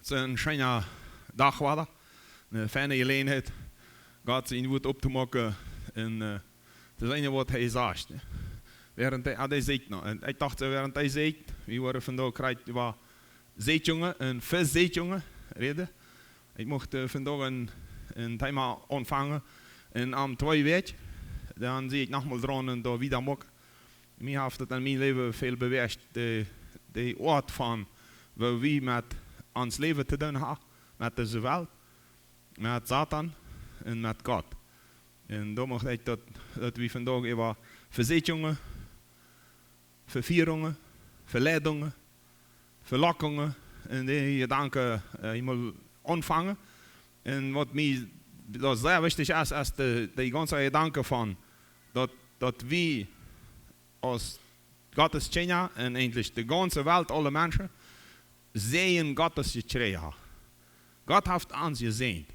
Het is een schöner dag war, een fijne gelegenheid. God zijn woord op te maken en het is ene wat hij zegt. Während hij zegt nog. En ik dacht, während hij zegt, we worden vandaag krijgt over zeetjongen en verzeetjongen reden. Ik mocht vandaag een thema ontvangen en aan 2 weken. Dan zie ik nogmaals dran en daar wieder maken. Mij heeft het in mijn leven veel beweegt. De oort van waar we met ons leven te doen hebben. Met deze wereld, met Satan en met God. En daar mocht ik dat we vandaag over verzetjungen, vervierungen, verleidingen, verlokkingen en die gedanken helemaal ontvangen. En wat mij dat zeer wichtig is de ganze gedanke van dat we als Gottes Kinder en eigenlijk de ganze wereld, alle mensen, sehen Gottes gekregen. God heeft ons gezien.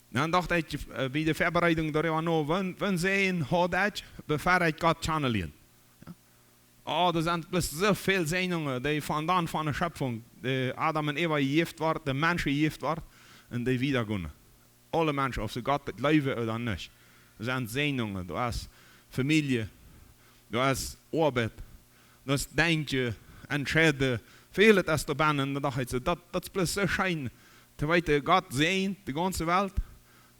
Dan dacht ik bij de voorbereiding daarover nou, wanneer sehen had ik, bevor ik God channelen. Oh, er zijn zoveel zenuwen die vandaan van de schöpfung, de Adam en Eva gegeven wordt, de mensen gegeven wordt, en die wieder gaan. Alle mensen, of ze God het leven of niet. Er zijn zenuwen, er is familie, er is arbeid, er is denken, entscheiden. Veel het is erbij en dan dacht ik, dat is plus zo schijn. Te weten, God zien, de ganze wereld,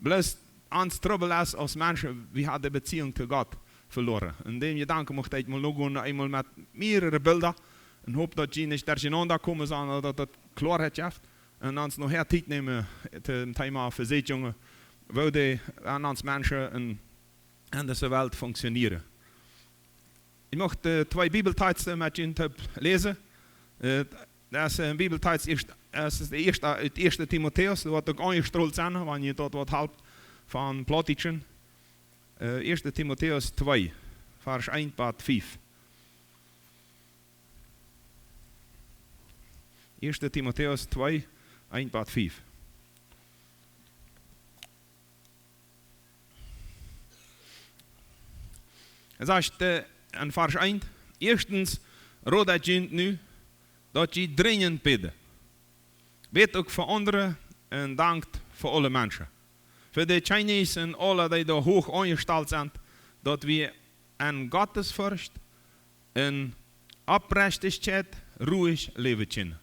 plus ons trouble is als mensen, we hebben de beziehung tot God verloren. En dem gedanke mocht ik mal gaan, eenmaal met meerdere beelden, en hoop dat je niet durcheinander komen zijn, dat het klaarheid heeft. En ons nog her tijd nemen, het thema verzetjungen, hoe die aan ons mensen in deze wereld functioneren. Ik mocht 2 Bibelteksten met je lezen. Dat is een Bibeltekst, dat is het eerste Timotheus, dat wordt ook aangestroeld zijn, wanneer je dat wat helpt van Plattitschen. 1 Timotheus 2, vers 1 tot 5. 1 Timotheus 2, 1 tot 5. Het zegt in vers 1, eerstens rood dat je nu, dat je dringend bidden. Bid ook voor anderen en dankt voor alle mensen. Voor de Chinese en alle die daar hoog aangesteld zijn, dat we aan Gottesfurcht en oprechtheid ruhig leven kunnen.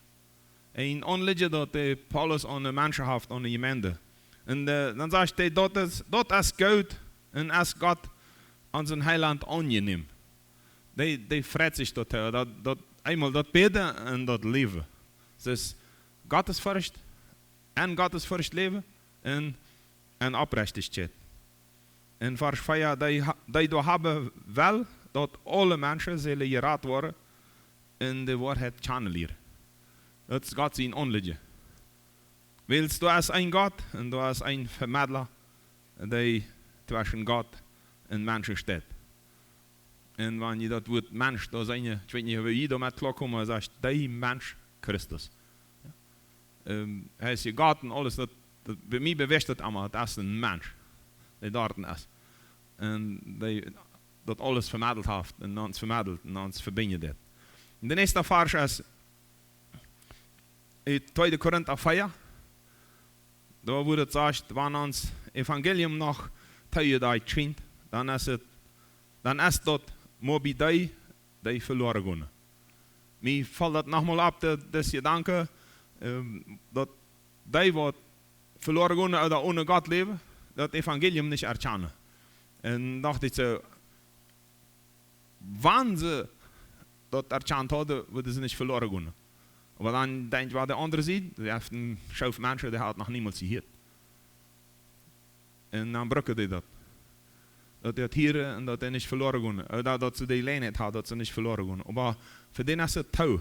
En onliefde dat Paulus aan de mensen heeft, aan de gemeente. En dan zegt hij, dat is goed en als God aan zijn heiland aangeneem. Die vreet zich tot dat eenmaal dat bidden en dat leven. Dus Gottesfurcht en Gottesfurcht leven en oprechtheid. En vers 4, die hebben wel dat alle mensen zullen geraad worden in de waarheid channeleren. Dat is God zijn onliefde. Willst du als een God en du als een vermiddelaar die tussen God en mensen staat. En wanneer je dat woord mens, dan zijn je, ik weet niet hoe je daarmee klaarkomt, dan zegt die mens Christus. Hij is je God en alles, bij mij beweegt het allemaal, het is een mens. Die daar is. En die dat alles vermiddeld heeft en ons vermiddelt en ons verbindt dit. De eerste vers is 2 Korinther 4. Daar wordt het gezegd, wanneer ons evangelium nog tegenwoordig schijnt, dan is dat maar bij die verloren gaan. Mij valt dat nogmaals op, dat je danken, dat die wat verloren gaan uit dat ohne God leven, dat evangelium niet erkennen. En dacht ik zo, wanneer ze dat erkend hadden, worden ze niet verloren gaan. Maar dan denk je wat de andere ziet, die heeft een schoof mensen, die had nog niemand gezien. En dan brukken die dat. Dat het hier en dat hij niet verloren gaan. Dat ze die leenheid hadden, dat ze niet verloren gaan. Maar voor die is het touw.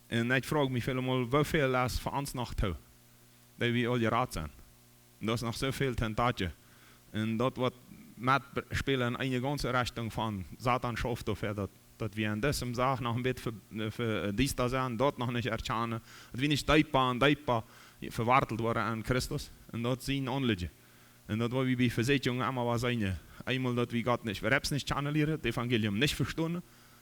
En ik vraag me veel hoeveel is voor ons nog touw. Dat we al geraad zijn. En dat is nog zoveel tentatie. En dat wat met spelen in een ganze richting van Satan schaft of dat we in deze zaak nog een beetje verdienst zijn, dat nog niet erkennen. Dat we niet dijpa verwarteld worden aan Christus. En dat zien onliefde. En dat wat we bij verzetjungen allemaal was zijn. Einmal dat we God nicht, wir haben es nicht channelieren, das Evangelium nicht verstanden.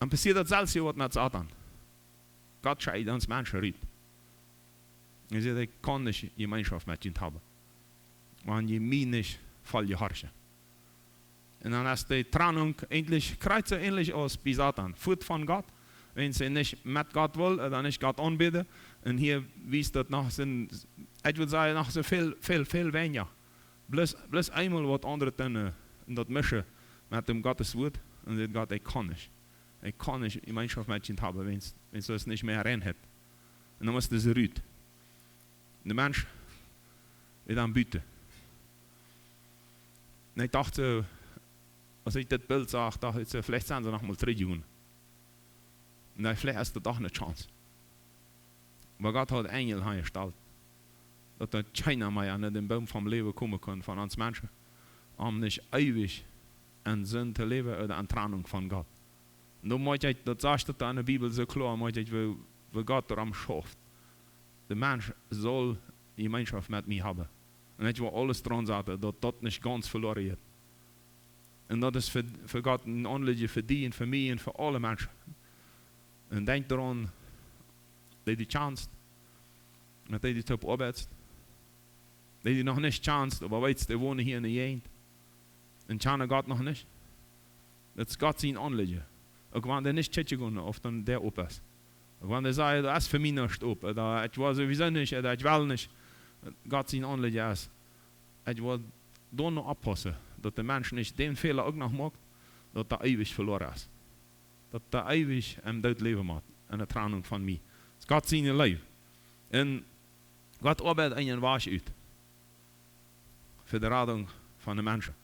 En passiert datzelfde wat met Satan. Gott scheidet uns Menschen uit. Je zegt, ik kan niet gemeenschap met je hebben. Want je mij niet voll je harsje. En dan is die Trennung endlich, kreuze ähnlich aus wie Satan. Voet van Gott. Wenn sie nicht mit Gott will, dann nicht Gott anbeten. Und hier wies dat nog zijn, ik würde sagen, nog so viel weniger. Bloß einmal wat andere dann in dat mischen mit dem Gottes Wort. Und sagt Gott, ich kann nicht. Ich kann nicht Gemeinschaft mit ihnen haben, wenn du es nicht mehr rein hat. Und dann muss das rüt. Der Mensch wird dann bieten. Und ich dachte, als ich das Bild sah, dachte ich, vielleicht sind sie noch mal 3 Jahre. Und dann vielleicht ist das doch eine Chance. Aber Gott hat Engel hergestellt, dass keiner mehr an den Baum vom Leben kommen kann von uns Menschen, um nicht ewig in Sinn zu leben oder in Trennung von Gott. Und dann möchte ich, das sagt in der Bibel so klar, möchte ich, wo Gott daran schafft. Der Mensch soll Gemeinschaft mit mir haben. Und ich will alles dran sagen, dass das nicht ganz verloren wird. Und das ist für Gott ein Anliegen für dich und für mich und für alle Menschen. Und denk daran, dass die Chance, dass die top arbeitest, dass die noch nicht Chance, aber weißt, die wohnen hier in der Gegend. Und kennen Gott noch nicht. Das ist Gott sein Anliegen. Auch wenn der nicht tschetschen kann, oft dann der op ist. Auch wenn der sagt, das ist für mich nicht op, oder ich weiß sowieso nicht, oder ich will nicht. Gott sein Anliegen ist, ich will da noch abpassen, dass der Mensch nicht den Fehler auch noch macht, dass er ewig verloren ist. Dass er ewig im Tod leben macht, in der Trennung von mir. Das ist Gott sein Leben. Und Gott arbeitet einen Wasch aus. Für die Rettung von den Menschen.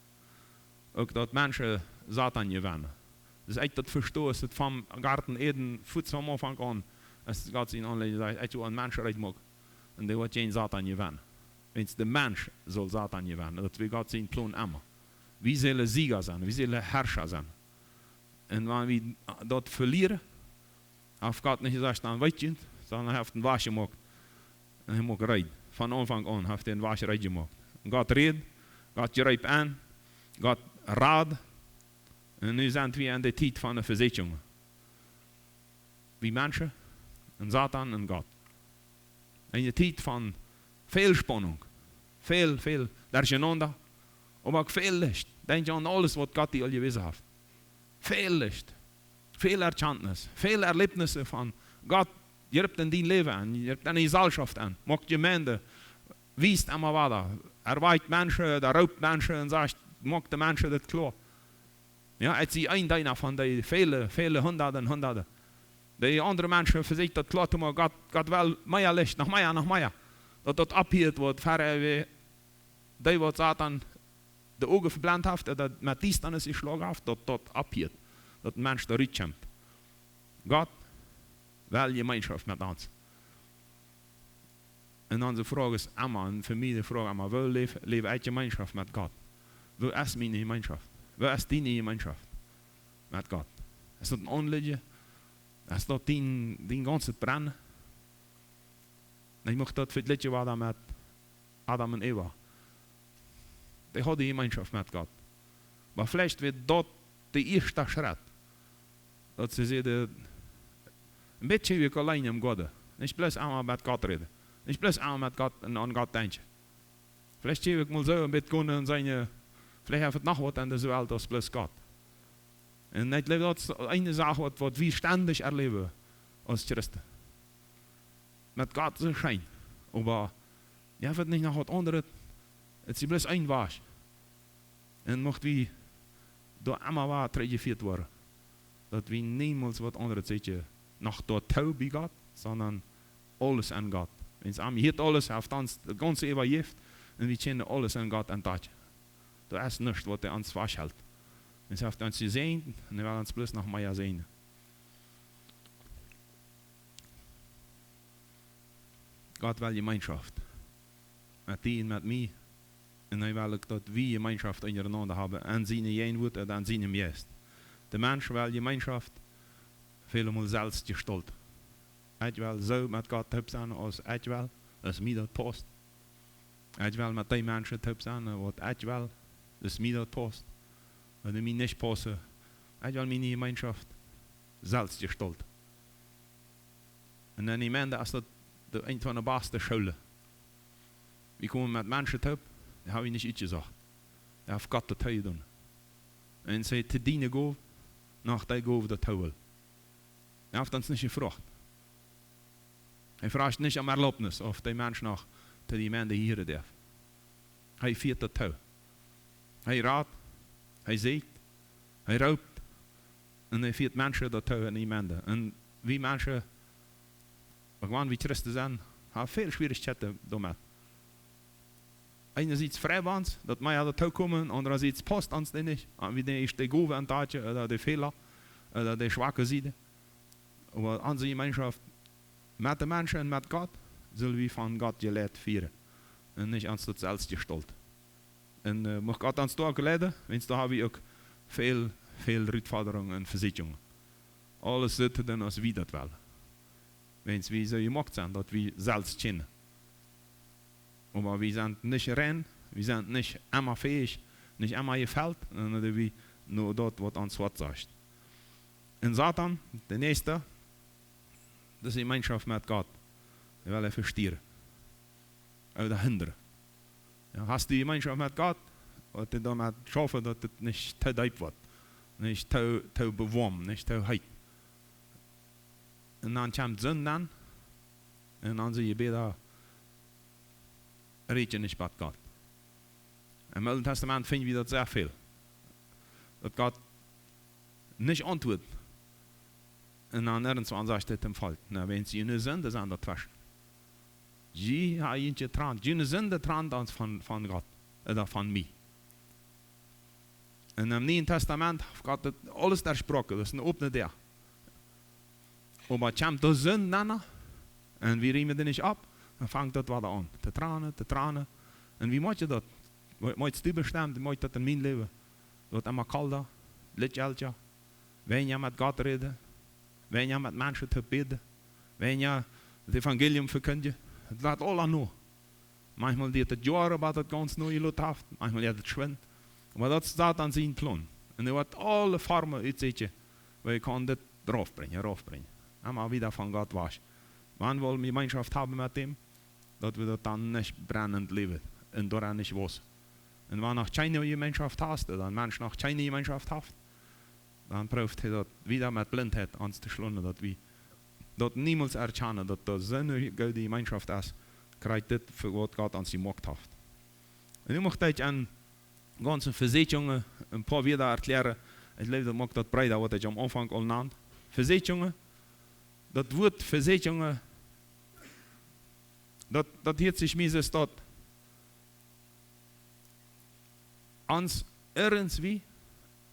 Auch dass Menschen Satan gewinnen. Das ist echt das Verstoß vom Garten Eden, Fuß vom Anfang an, als Gott sein Anliegen sagt, ich will einen Menschen recht machen. Und der wird kein Satan gewinnen. Wenn es der Mensch soll Satan gewinnen, das will Gott sein Plan immer. Wie soll er Sieger sein, wie soll er Herrscher sein. Und wenn wir dort verlieren, auf Gott nicht gesagt, dann weißt du, sondern er hat den Wasch gemacht. Und er mag reden. Von Anfang an hat er den Wasch reden gemacht. Und Gott redet, Gott greift an, Gott rat. Und nu sind wir in der Zeit von der Versetzung. Wie Menschen, und Satan und Gott. Eine Zeit von viel Spannung, viel durcheinander, aber auch viel Licht. Denk an alles, was Gott dir gewesen hat. Viel Licht, viel Erkenntnis, viel Erlebnisse von Gott. Je hebt in dein Leben an, je hebt eine Gesellschaft an, macht Gemeinde, wiest immer weiter. Er weicht Menschen, er raubt Menschen und sagt, macht den Menschen das klar. Ja, ich sehe ein deiner von den viele Hunderten. Die anderen Menschen versuchen das klar zu machen, Gott will mehr Licht, noch mehr. Dass das abhielt wird, wie die, was Satan die Augen verblendet hat, oder mit dies dann ist geschlagen hat, dass das abhielt. Dass der Mensch da rüberkommt. Gott will Gemeinschaft mit uns. Und unsere Frage ist immer, und für mich die Frage immer, wo lebe ich Gemeinschaft mit Gott? Wo ist meine Gemeinschaft? Wo ist deine Gemeinschaft mit Gott? Ist das ein Anliegen? Ist das dein ganzes Brennen? Ich möchte das für das Liedje war mit Adam und Eva. Die haben die Gemeinschaft mit Gott. Aber vielleicht wird dort der erste Schritt, dass sie sich ein bisschen wie allein im Gott. Nicht bloß einmal mit Gott reden. Nicht bloß einmal mit Gott und an Gott denken. Vielleicht gebe ich mal so ein bisschen und sagen, vielleicht hat es noch was in der Welt als bloß Gott. Und ich glaube, das ist eine Sache, was wir ständig erleben als Christen. Mit Gott so schön. Aber ja, wird nicht noch was anderes. Es ist bloß ein Wasch. Und macht wie da immer was geführt worden. Dass wir niemals was anderes sehen. Noch dort tau bei Gott, sondern alles an Gott. Wenn es hier alles auf uns, das ganze Evangelium, und wir kennen alles an Gott an Tag. Da ist nichts, was er uns festhält. Es hat uns gesehen, und wir werden uns bloß noch mehr sehen. Gott will Gemeinschaft. Mit dir und mit mir. Und er will, dass wir Gemeinschaft untereinander haben. An seine Jenwut und an seinem Geist. Der Mensch will Gemeinschaft vielmal selbst gestalten. Ich will so mit Gott top sein, als ich will, dass mir das passt. Ich will mit den Menschen top sein, was ich will, dass mir das passt. Wenn es mir nicht passt, ich will meine Gemeinschaft zelfsgesteld. En dan die mensen, als dat een van de beste scholen. We komen met mensen op, die hebben niet iets gezegd. Die hebben God dat hij doen. En ze te dienen gaan, nach die gaan dat hij wil. Hij heeft ons niet gevraagd. Hij vraagt niet om erlaubnis of die mensen nog te die mensen hier dürfen. Hij viert dat hij. Hij raadt, hij ziet, hij roopt. En hij viert mensen dat hij en die mensen. En wie mensen, gewoon wie Christen zijn, hebben veel schwierigheden daarmee. Einerseits Freiwand, dat mij dat toe komen, andererseits past ons die nicht. Wie der ist der Gove an Tatje, oder der Fehler, oder der schwache Seite. Aber unsere Gemeinschaft mit den Menschen und mit Gott, soll wir von Gott gelehrt führen. Und nicht ans das selbst gestellt. Und mag Gott uns da geleiden, wenn da habe ich auch viel Herausforderungen und Versicherungen. Alles sollte dann als wir das wollen. Wenn es wie so gemacht sind, dass wir selbst kennen. Aber wir sind nicht rein, wir sind nicht immer fähig, nicht immer gefällt, sondern wir nur dort, was uns Wort sagt. Und Satan, der Nächste, das ist die Gemeinschaft mit Gott. Die will er verstieren. Oder hindern. Ja, hast du die Gemeinschaft mit Gott, und du damit schaffen, dass es nicht zu deep wird. Nicht zu beworben, nicht zu heit. Und dann kommt Sünde an, und dann sind die da. Redet je nicht mit Gott. Im Alten Testament finden wir das sehr viel. Dass Gott nicht antwortet. Und dann irgendwann sagt er dem Volk, wenn sie eine Sünde sind, das waschen. Sie haben ihn getrennt. Sie eine Sünde trennt uns von Gott. Oder von mir. Und im Neuen Testament hat Gott alles versprochen. Das ist eine offene Tür. Aber es kommt die Sünde an. Und wir riemen die nicht ab. Dan vangt dat wat aan. Te tranen. En wie moet je dat? Moet je bestemmen, moet je dat in mijn leven? Dat allemaal kalda, lichtjeltje. Wenn je met God reden. Wenn je met mensen te bidden. Wenn je het evangelium verkündigt. Het laat al aan nu. Manchmal duurt het jaren wat het ganz nieuw gelukt heeft. Manchmal duurt het schwind. Maar dat staat aan zijn plan. En er wordt alle vormen uitzetten. Waar je kan dit eraf brengen. Allemaal wieder van God was. Wann wollen wir Gemeinschaft haben mit dem? Dass wir das dann nicht brennend leben und daran nicht was. Und wenn noch keine Gemeinschaft hast, oder ein Mensch noch keine Gemeinschaft hat, dann braucht er das wieder mit Blindheit anzuschlungen, dass wir das niemals erkennen, dass das so eine gute Gemeinschaft ist, kriegt das für was Gott uns gemacht hat. Und ich möchte euch an ganzen Versicherungen ein paar wieder erklären. Ich glaube, das mag das breiter, was ich am Anfang all nannte. Versicherungen, das Wort Versicherungen, dat heeft zich mis dat ons ergens wie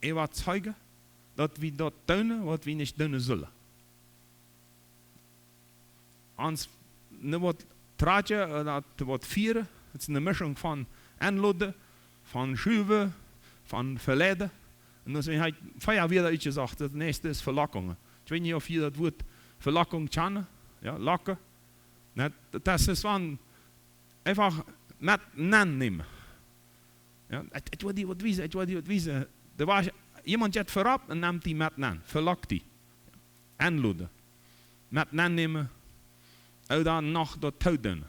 wat zeigen dat we dat doen wat we niet doen zullen. Ons ne wat traatje dat wat vieren, het is een mischung van aanloden, van schuiven, van verleden. En dan zijn hij vijf weer iets gezegd, het nächste is verlokkingen. Ik weet niet of je dat woord verlokking kennen, ja, lokken. Das ist van einfach met nan nemen. Ja, het wordt die wat wiezen. Er was iemand jet voorop en neemt die met nan, verlokt die. Aanloden. Met nan nemen, en dan nog dat touw doen.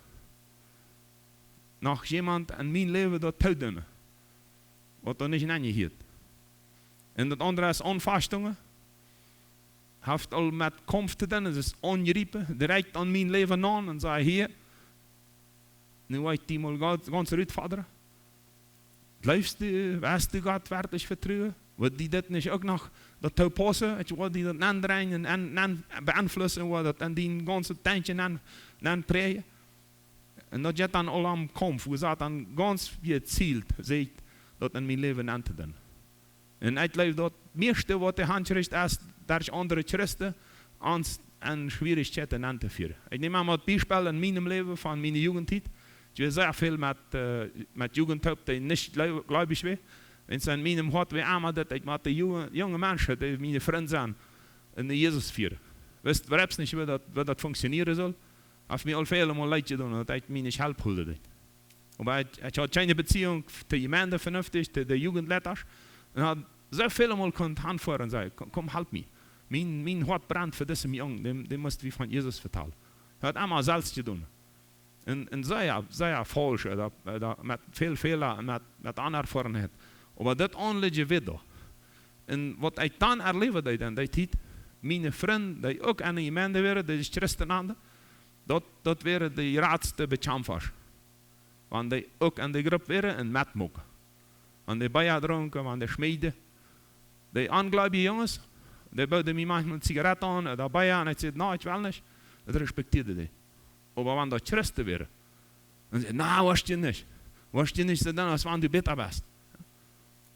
Nog iemand in mijn leven dat touw doen. Wat er niet in je hield. En dat andere is onvastingen. Heeft al met komst te doen, het is ongeriepen, direct aan mijn leven aan en zei hier, nu weet die mal ganz uitvaderen. Blijfst du, weißt du Gott fertig vertrouwen? Wordt die dat niet ook nog dat toepassen? Wordt die dat aandraaien en beïnvloeden, wordt dat en die ganze tijdje aan praaien? En dat je dan al aan komt, hoe dat dan ganz gezielt, zegt dat in mijn leven aan te doen. En ik geloof dat het meeste wat de handschrift is, daar is andere Christen ons en schwierigheden aan te vieren. Ik neem aan het bijspel in mijn leven van mijn jugendtijd. Ik heb zeer veel met jugendhulp die niet gläubig zijn. En in mijn hart weer aan dat ik met de jonge mensen, die mijn vrienden zijn, in de Jezus vieren. Wist waarom niet hoe dat functioneren zal? Als mij al veel mal leid gedaan, dat ik mij niet helpen. Maar ik had geen Beziehung te de gemeente vernünftig, te de jugendletters. En had so viele mal konnte anfahren und sagen, komm, help me. Mijn hart brennt für diesen Jungen, dem musst wie von Jesus vertellen. Hat einmal selbst getan. Und sehr falsch, mit viel Fehler, mit Anerfahrenheit. Aber das anlege wieder. Und was ich dann erlebe, die Zeit, meine Freunde, die auch eine Gemeinde wären, die Christen haben, dat wären die raadste bekämpfers. Want die ook in de groep wären en metmogen. Want die Bier dronken, want die schmieden. Die ungläubige Jungs, die boden mir manchmal eine Zigarette an oder Bier und ich sagte, no, ich will nicht. Das respektierte die. Aber wenn das Christen wären, dann sagte na, weißt du nicht. Weißt du nicht, dann, als wenn du besser bist.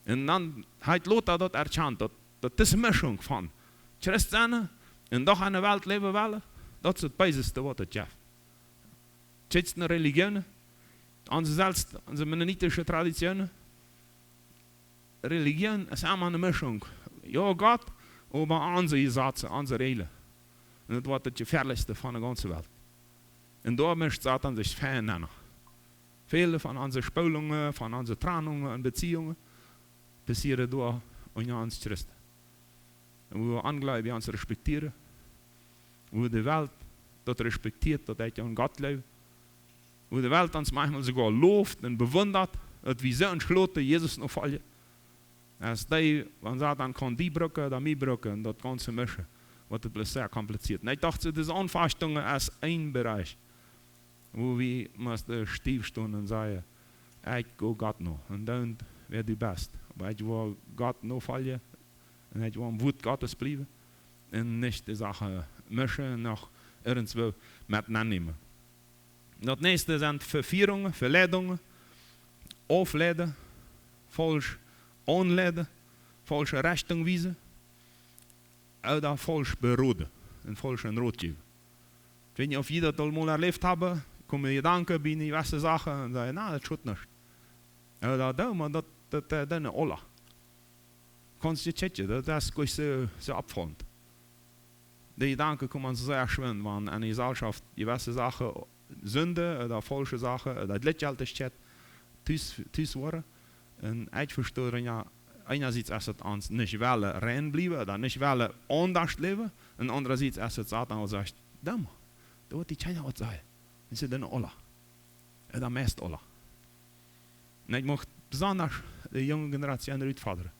Und dann hat Lothar das erkannt, dass diese Mischung von Christen und doch eine Welt leben wollen, dat is het bijzeste wat het heeft. Tjitsen religionen, onze mennonitische traditionen. Religion is allemaal een mischung. Ja, Gott, aber onze Gesetze, onze Regeln. En dat wordt het gefährlichste van de ganze Welt. En daar mischt Satan sich verändern. Viele von unseren Spülungen, von unseren Trennungen und Beziehungen passieren door in ons Christen. En we anglijven ons respekteren. Hoe de Welt dat respectiert, dat hij aan God leeft. Hoe de Welt ons manchmal sogar looft en bewundert, dat we zo entschloten Jezus nog vallen. Als die, wanneer Satan kan die brücken, dan mij brücken, en dat ganze mischen, wordt het plus sehr kompliziert. En ik dacht, het is Anfastungen als een Bereich, wo we moesten stief staan en zeggen, ik go God nog, en dan werd die best. Maar ik wil God nog vallen, en ik wil een woord Gottes blijven, en niet de Sache mischen noch irgendwo mitnehmen. Das nächste sind Verführungen, Verleidungen, Aufleiden, falsch anleiden, falsche Richtung weisen oder falsch beroden und falsch einen Rat geben. Wenn ich auf jeder das mal erlebt habe, kommen Gedanken bei diverse Sachen und sagen, na, das tut nicht. Oder da, man, das ist eine Ola. Kannst du checken, das ist so abfallend. Die Gedanken kommen sehr schön, wenn eine Gesellschaft diverse Sachen, Sünde oder falsche Sachen oder Gleichgültigkeit tüß waren. Und ich verstehe ja, einerseits ist es uns nicht rein bleiben oder nicht anders leben, und andererseits ist es Satan, der sagt, da wird die China was sein. Das ist dann Allah. Oder meist Allah. Und ich möchte besonders die junge Generation uitfordern.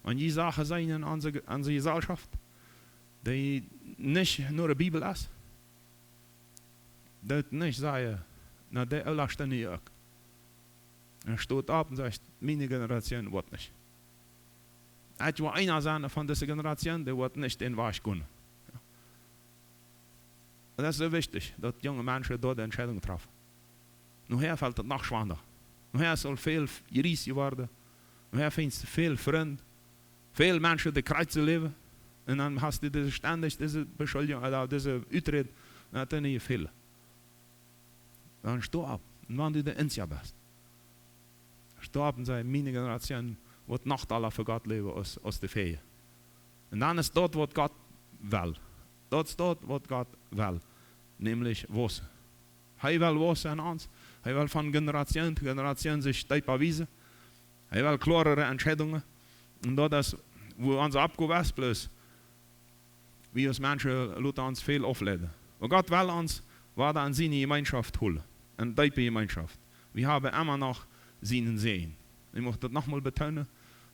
Und die Sachen sein in unserer Gesellschaft, die nicht nur die Bibel ist, dat nicht sagen, na der Allah steht nicht auch. Er steht ab und sagt, meine Generation wird nicht. Ich will einer sein von dieser Generation, der wird nicht den Weg können. Ja. Das ist so wichtig, dass junge Menschen dort Entscheidungen treffen. Nachher fällt es noch schwanger. Nachher soll viel Jurist werden. Nachher findest du viel Freunde, viele Menschen, die kreuzen leben. Und dann hast du ständig diese Beschuldigung oder diese Utrede, dann hat nicht viel. Dann steh ab. Und wenn du der Insia bist, steh ab und sag, meine Generation wird noch alle für Gott leben aus der Fee. Und dann ist dort, was Gott will. Dort ist dort, was Gott will. Nämlich was. Er will was an uns. Er will von Generation zu Generation sich beweisen. Er will klarere Entscheidungen. Und dort ist, wo unser Abgabe ist, bloß, wie uns Menschen uns viel aufladen. Und Gott will uns weiter an seine Gemeinschaft holen. Eine tiefe Gemeinschaft. Wir haben immer noch seinen Sehen. Ich möchte das nochmal betonen.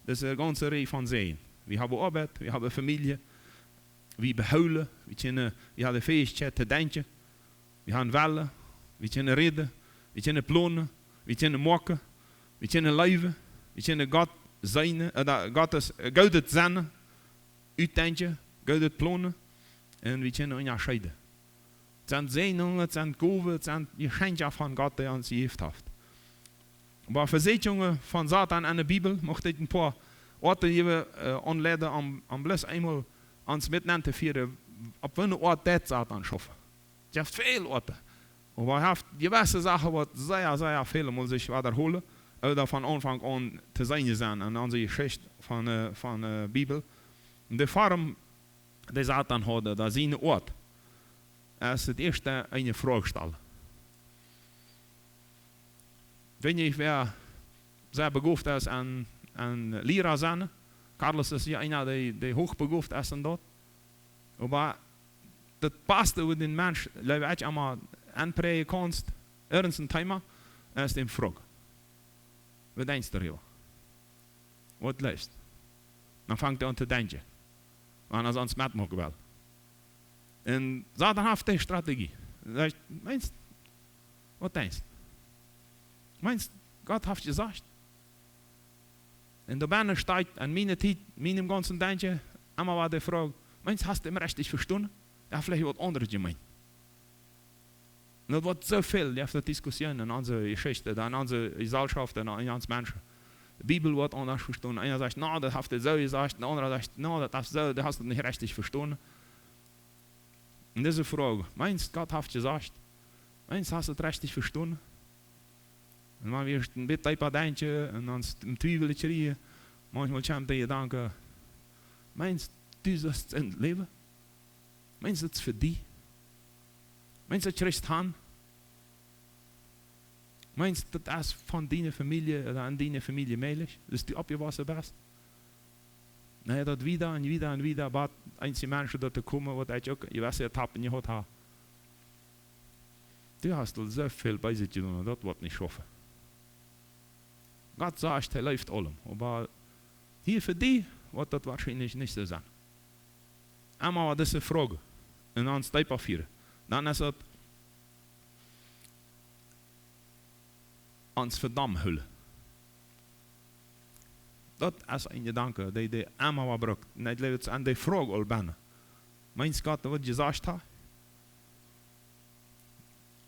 Das ist eine ganze Reihe von Sehen. Wir haben Arbeit, wir haben Familie, wir behouden, wir haben die Fähigkeit zu denken, wir haben Wellen, wir können reden, wir können planen, wir können machen, wir können leben, wir können Gott sein, Gottes Geld sein, uitdenken, Geld planen, und wir können uns entscheiden. Het zijn Segnungen, het zijn Gaven, het zijn Geschenke von Gott, die uns gegeven heeft. Aber Versetzungen von Satan in der Bibel möchte ich ein paar Orte anleiten, um bloß einmal uns miteinander zu führen, auf welchen Ort der Satan schafft. Es gibt viele Orte. Aber er hat gewisse Sachen, die sehr, sehr viele muss sich wiederholen, oder von Anfang an zu sein sind in unserer Geschichte von der Bibel. Und die Form, die Satan hat, das ist ein Ort. Er ist das erste eine Frage stellen. Wenn ich wer sehr begabt ist an Lehrer sein, Carlos ist ja einer, der hochbegabt ist dort. Aber das passt über den Mensch, weil ich einmal anprägen kannst, irgendein Thema, ist die Frage. Was denkst du darüber? Was läuft? Dann fängt er an zu denken. Wenn er sonst mitmachen will. Und Satan hat die Strategie. Sagt, meinst du, was denkst du? Meinst du, Gott hat gesagt? Und der Banner steigt an meinem ganzen Denken, einmal war die Frage, meinst du, hast du ihm richtig verstanden? Ja, vielleicht was anderes gemeint. Und das wird so viel, ja, Diskussionen in unserer Geschichte, in unserer Gesellschaft, in uns Menschen. Die Bibel wird anders verstanden. Einer sagt, no, das hast du so gesagt, der andere sagt, no, das so, das hast du nicht richtig verstanden. Und diese Frage, meinst du, Gott hat gesagt? Meinst du, hast du es richtig verstanden? Und wenn wir ein bisschen denken und uns im Twiebel kriegen, manchmal kommt der Gedanke, meinst du, das ist ein Leben? Meinst du, das ist für dich? Meinst du, das kriegst du an? Meinst du, das ist von deiner Familie oder an deiner Familie möglich, dass du abgewassen bist? Naja, dat wieder en wieder en wieder, aber einige Menschen dort kommen, wat ich auch, ich weiß ja, tappen je hat ha. Du hast doch so viel bei sich getan, das wird nicht schaffen. Gott sagt, er läuft allem, aber hier für die wird das wahrscheinlich nicht so sein. Einmal war das eine Frage, und dann Steipapier. Dann ist es ans Verdammhülle. Dat is een gedanke die einmal was braucht. Und ich lebe jetzt an die Frage all binnen. Meinst Gott, was gesagt hat?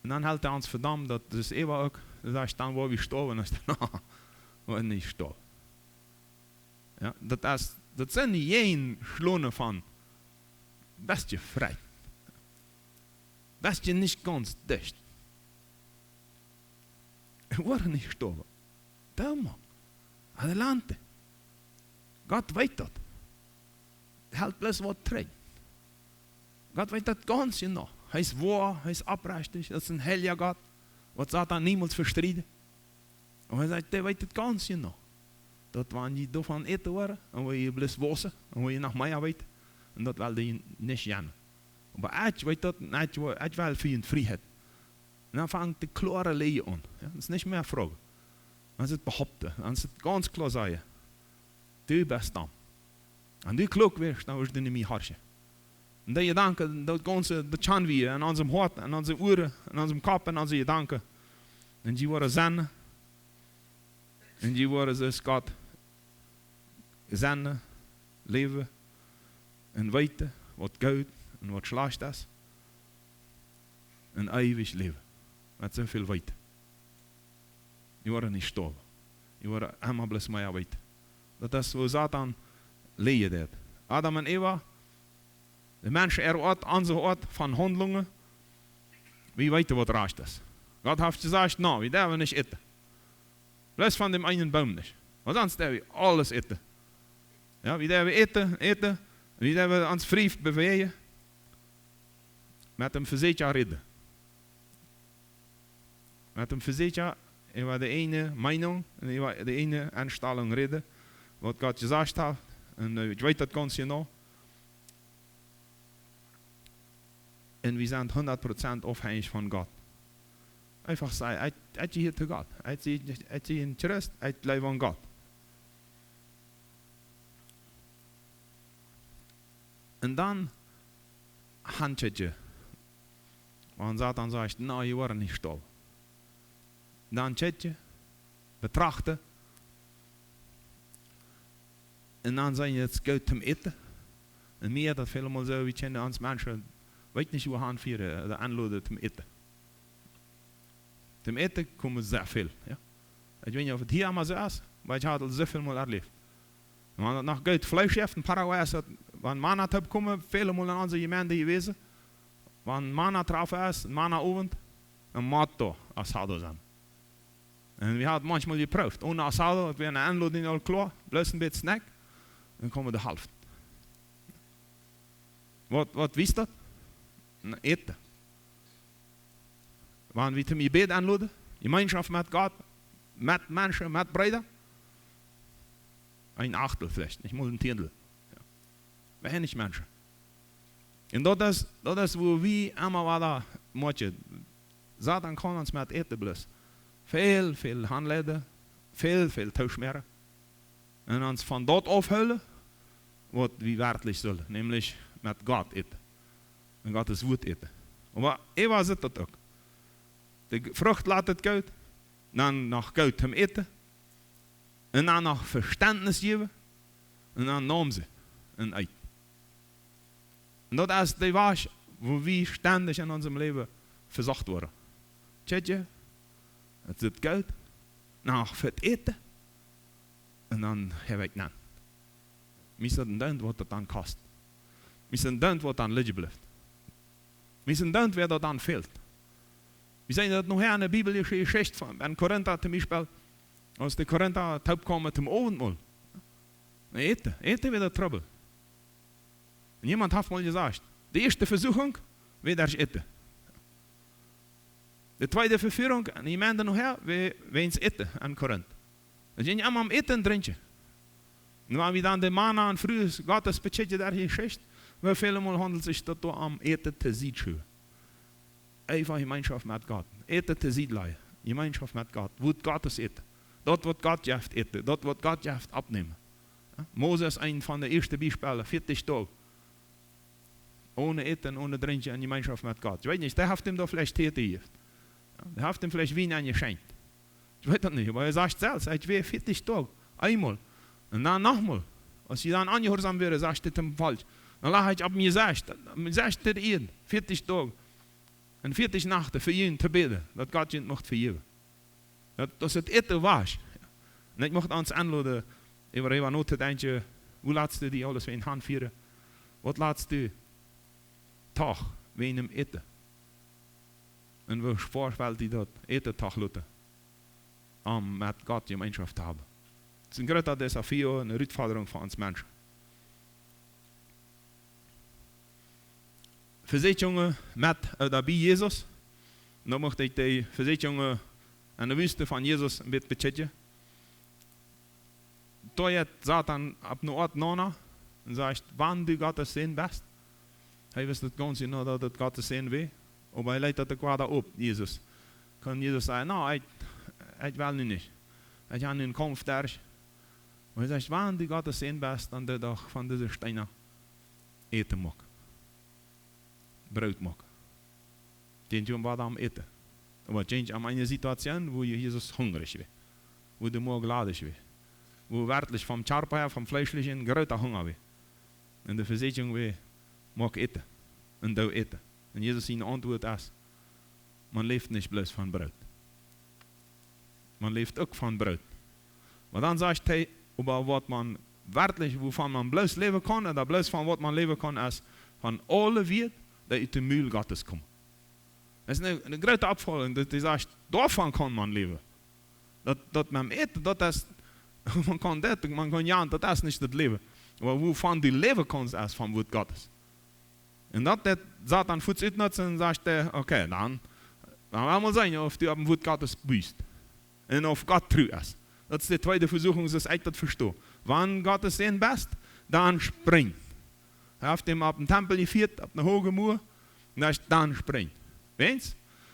Und dann hält er uns verdammt, dat is eeuwig ook. Dan sagt dann, wo wir sterben, dann sagt er, wo nicht sterben. Ja, das sind nicht jene Schlone von, bist je frei. Bist je nicht ganz dicht. Wir nicht sterben. Damals. Adelante. Gott weet dat. Hält bloß was trägt. Gott weet dat ganz genau. Hij is wahr, hij is oprechtig, dat is een heiliger Gott, wat Satan niemals verstrijden. En hij sagt, der weet het ganz genau. Dat wanneer je daarvan eten worden, en wil je bloß wassen, en wil je nog meer weten, en dat wil je niet gaan. Maar ik weet dat, ik wil voor je vrijheid. En dan vangt de klare leer aan. Ja, dat is niet meer vragen. Dan is het behaupten, dan is het ganz klar zeggen. Du bist dan. En du klok wirst, dan word je niet meer harsje. En die gedanken, dat ganze, dat gaan we in onze hart, in onze oren, in onze kop, in onze gedanken. En die worden zenden. En die worden zoals God zenden, leven en weten wat goed en wat slecht is. En eeuwig leven. Met zoveel weten. Die worden niet sterven. Die worden helemaal bloß meer weten. Dat is hoe Satan leert het. Adam en Eva, de mensen erort, onze ort van handelingen, wie weten wat recht is. Gott heeft gezegd, nou, we dürfen niet eten. Bloß van dem einen Baum nicht. Want sonst dürfen wir alles eten. Ja, we dürfen eten, we dürfen ons vrij bewegen, met een verzetje redden. Met een verzetje, we de ene meinung, en we de ene aanstelling redden, wat Gott gezegd heeft, en ik weet dat ganz genau. En we zijn 100% afhankelijk van Gott. Einfach sagen, ich gehe zu Gott. Ich gehe in Trust, ich lebe an Gott. Und dann handelt je. Und Satan sagt, nein, je wordt nicht sterben. Dann chat je, betrachten. Und dann sagen jetzt geht zum Eten. Und mir dat helemaal zo, we kennen ons mensen, weet niet hoe we gaan vieren, de aanloden zum Eten. Zum Eten komen sehr viel. Ja? Ich weiß nicht, ob es hier einmal so ist, weil ich hatte so viel mal erlebt. Wenn man nach Geld Fleisch in Paraguay ist, wenn Mann hat kommen, viele Mal in unserer Gemeinde gewesen, wenn Mann drauf ist, Mann Abend, ein Motto Asado sein. Und wir haben manchmal geprüft, ohne Asado, wir eine Anladung all klar, bloß ein bisschen Snack, dann kommen die Hälfte. Was wisst ihr? Eten. Wanneer we zum Gebet aanladen, Gemeinschaft mit Gott, mit Menschen, mit Brüdern, ein Achtel vielleicht, ich muss ein Tiendel. Ja. Wenig Menschen. En dat is hoe we allemaal wat daar moeten. Satan kan ons met eten blus. Veel handleiden, veel tauschmeren. En ons van dat afhuilen, wat we werkelijk zullen. Nämlich met God eten. En God is woord eten. Maar Eva zit dat ook. De vrucht laat het koud. Dan nog koud hem eten. En dan nog verstandnis geven. En dan nam ze en uit. En dat is de was waar we ständig in ons leven verzacht worden. Tjetje, het zit koud. Nog voor het eten. En dan heb ik het niet. Misschien dan wat het dan kost. Misschien dan wat dan liggen blijft. Misschien dan wer dat dan fehlt. We zijn dat nog in de biblische geschichte van in Korinther zum Beispiel. Als de Korinther taub komen zum Abendmahl. Eten wird Trouble. Und jemand hat mal gesagt, die erste Versuchung wird eten. De tweede Verführung, en die maanden nog her, we eens eten aan Korinth. Dan zijn je allemaal am eten drinken. En waar we dan de Mana en vroeg, Gottes Petschetje daar geschicht, we veelemaal handelt sich dat door am eten te zien. Einfach Gemeinschaft mit Gott. Eten te zien, Gemeinschaft mit Gott. Wat Gottes eten. Dat wat Gott jeft eten. Dat wat Gott jeft abnehmen. Moses, een van de eerste Beispiele, 40 Tage. Ohne eten, ohne drinken en Gemeinschaft mit Gott. Ich weiß nicht, der hat ihm da vielleicht Tee gegeven. Der hat ihm vielleicht Wein angeschenkt. Ich weiß das nicht, aber er sagt selbst, er wäre 40 Tage, einmal. Und dann nochmal. Als je dan angehoorzaam wäre, sagt er hem falsch. Dan lag ich ab mir sagt er ihn, 40 Tage. En 40 Nachten für ihn te bidden, dat Gott je mocht vergeven. Dat is het eten was. En ik mocht ons aanladen, even nooit het eindje, hoe laatst u die alles weer in hand vieren? Wat laatst u? Tag, we hem eten. En we voorspellen die dat eten tag laten. Om met God Gemeinschaft te hebben. Het is een grote desafio, een uitdaging voor ons mensen. Verzetjungen met daarbij Jezus. Dan mocht ik de verzetjungen aan de wüste van Jezus een beetje betjetten. Toen je Satan op een ort nona en zegt, wanneer du Gottes Sinn bist. Hij wist het ganz genau, dat het Gottes Sinn wil. Maar hij leidt dat de kwade op, Jezus. Kan Jezus zeggen, nou, hij wil nu niet. Hij gaat nu een kampf daar. Maar hij zegt, wanneer du Gottes Sinn bist, dan de dag van deze steinen eten mag. Brood mag. Tient je om wat aan eten. Maar tient je aan een situatie wo je Jezus hungrig is. Wo de morgen laden is. Wo werkelijk van Charpa her, van fleischlichen, grote Hunger is. En de verzetting weer mag eten. En doe eten. En Jezus zijn antwoord is, man leeft niet bloos van brood. Man leeft ook van brood. Maar dan zegt hij over wat man werkelijk, waarvan man bloos leven kan, en dat bloos van wat man leven kan, is van alle weet dat uit de muil Gottes komt. Dat is een grote opvolging, dat hij zegt, daarvan kan man leven. Dat man eten, dat is, man kan dat, man kan ja, dat is niet het leven. Maar waarvan die leven kan, is van wat God is. En dat Satan voet uitnutzen en zegt hij, oké, dan wil maar zijn of du op een woord Gottes buist. En of God trouw is. Dat is de tweede verzoeking, dus ik dat verstaan. Wanneer God is zijn best, dan spring. Hij heeft hem op een tempel gevierd, op een hoge muur, en dan spring. Weet je?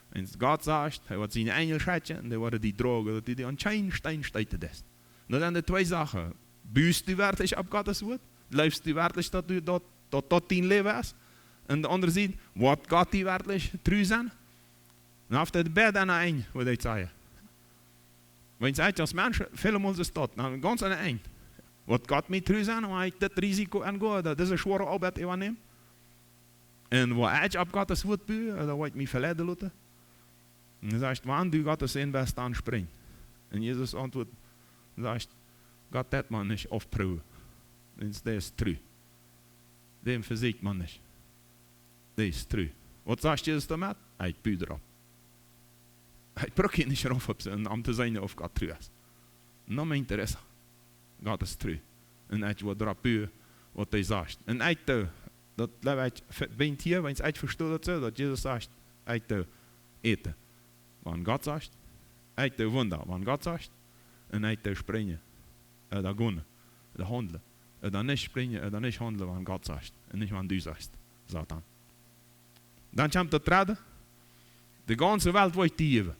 En God zegt, hij wordt zijn engel schatje, en die worden die drogen, dat die aan geen steen stijten is. Dat zijn de twee zaken. Buist u werkelijk op Gottes woord? Leefst u werkelijk dat u dat tien leven is? En de andere ziet, wat God die werkelijk trouw zijn? Dan heeft hij de beide aan een, wat hij zei. Want je als mensen, veel onze stad, dan ganz aan de eind. Wat God mij trouw zijn, waar ik dit risico aangoed, dat is een zware arbeid neem. En waar ik op Gottes woord buur, dan word ik mij verleiden laten. En hij zegt, wanneer du Gottes in best aan springt. En Jezus antwoordt, zegt, God dat man niet afproeven. Dat is trouw. Dem verziekt man niet. Dat is trouw. Wat zegt Jezus daarmee? Hij puur erop. Hij probeert je niet erop om te zijn of God trouw is. No me interessa. God is trouw. En hij wordt erop puur wat hij zegt. En hij dat bent hier, want hij verstaat het zo, dat Jezus zegt, hij eten. Want God zegt, hij wonder, want God zegt, en hij springen. Dat gaan, dat handelen. Dat niet springen, dat niet handelen, want God zegt. En niet want du zegt, Satan. dann kommt der Trade, die ganze Welt wollte die geben.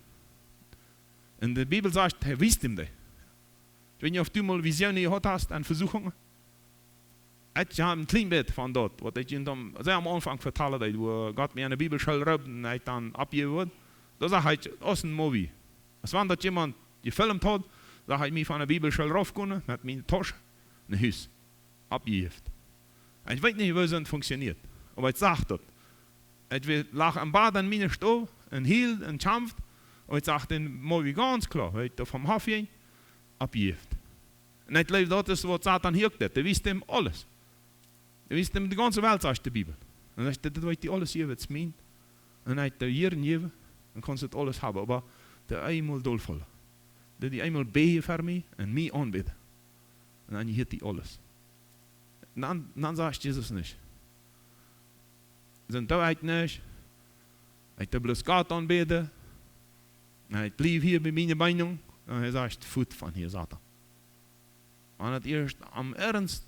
Und die Bibel sagt, er wisst ihm das. Wenn du auf du mal Visionen gehabt hast, an Versuchungen, ich habe ein Kleinbett von dort, was ich Ihnen sehr am Anfang vertelle, wo Gott mir eine Bibelschule raubt und ich dann abgegeben wird. Da sage ich, das ist ein Movie. Als wenn das jemand gefilmt hat, sage ich mir von der Bibelschule raufgekommen, mit meiner Tasche, ein Haus, abgegeben. Ich weiß nicht, wie es funktioniert, aber ich sage das. Ich lag am Bad an meiner Stube, und hielt und kämpft, und ich sage den Movie ganz klar, weil ich vom Hafen abgegeben. Und ich glaube, das ist, was Satan hier hat, der wisst ihm alles. Er wisst ihm die ganze Welt, sagt die Bibel. Und er sagt, das weiß alles geben, was meint. Und er hat hier geben, dann kannst du das alles haben. Aber der einmal dollvoll. Der die einmal beten für mich und mich anbeten. Und dann hat die alles. Und dann sagt Jesus nicht. Sind da nicht. Er hat bloß Gott anbeten. Er blieb hier bei meiner Meinung. Und er sagt, Fut von hier, Satan. Und er hat erst am Ernst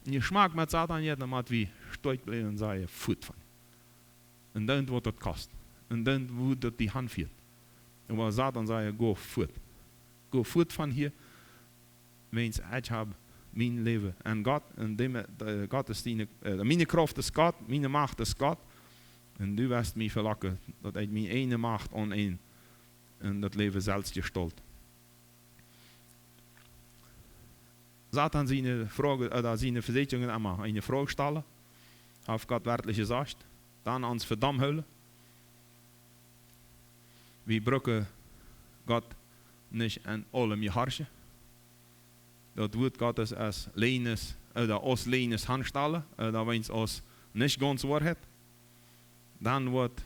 je smaak met Satan je, dan moet wie stoot blijven en zeggen, Fut von. Und dann wird das kosten. Und dann wird das die Hand führen. Aber Satan sagt, go fort. Go fort von hier. Wenn ich habe mein Leben an Gott. Und Gott ist meine Kraft ist Gott, meine Macht ist Gott. Und du wirst mich verlocken, dass ich meine eine Macht an ein und das Leben selbst gestaltet. Satan seine Frage, oder seine Versicherungen einmal eine Frage stellen, auf Gott wörtlich gesagt, dann ans Verdamm hüllen. Wir brauchen Gott nicht an allem geharschen. Das wird Gott als Leines, oder aus Leines Hand stellen, oder wenn es aus nicht ganz wahr hat. Dann wird